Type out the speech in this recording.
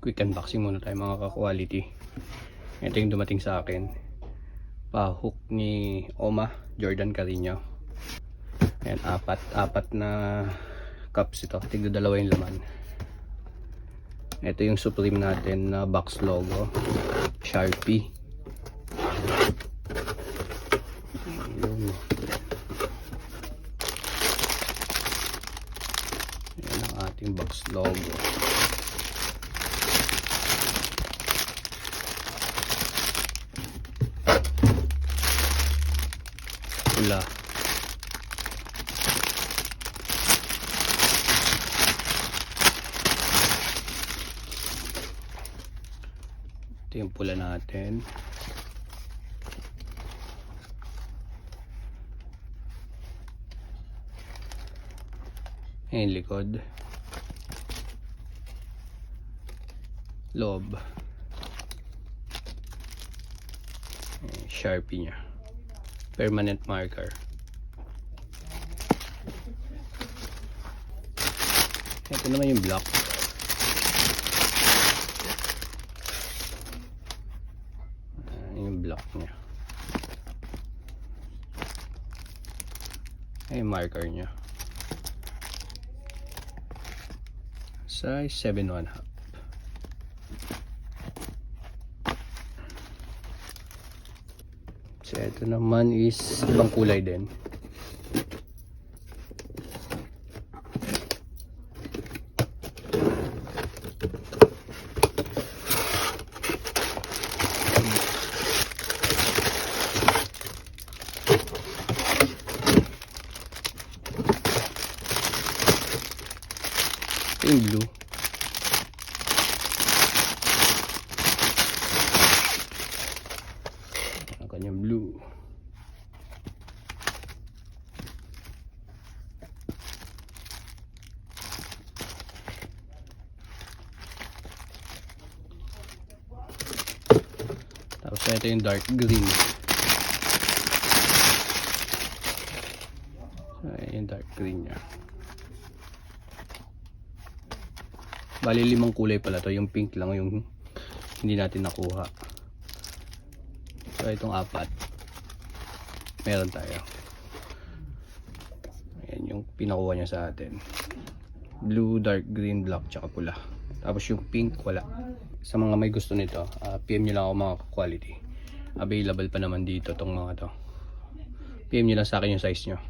quick unboxing muna tayo mga ka-quality. Ito yung dumating sa akin, pa-hook ni Oma Jordan Carino. Ayan, apat na cups ito, tigda dalawa yung laman. Ito yung Supreme natin na box logo, Sharpie. Ayan ang ating box logo. Pula. Ito yung pula natin. Ayan likod. Loob. Ayan, Sharpie nya. Permanent marker. Ito naman yung block. Yung block nya. Ay marker nya. Size 7.5. So ito naman is ibang kulay din. Ito yung blue. Ang kanyang blue. Tapos ito yung dark green. So yung dark green nya. Bali 5 kulay pala to, yung pink lang yung hindi natin nakuha. So itong 4 meron tayo. Ayan yung pinakuha niya sa atin. Blue, dark green, black, tsaka pula. Tapos yung pink wala. Sa mga may gusto nito, PM nyo lang ako mga quality. Available pa naman dito tong mga to. PM nyo lang sa akin yung size nyo.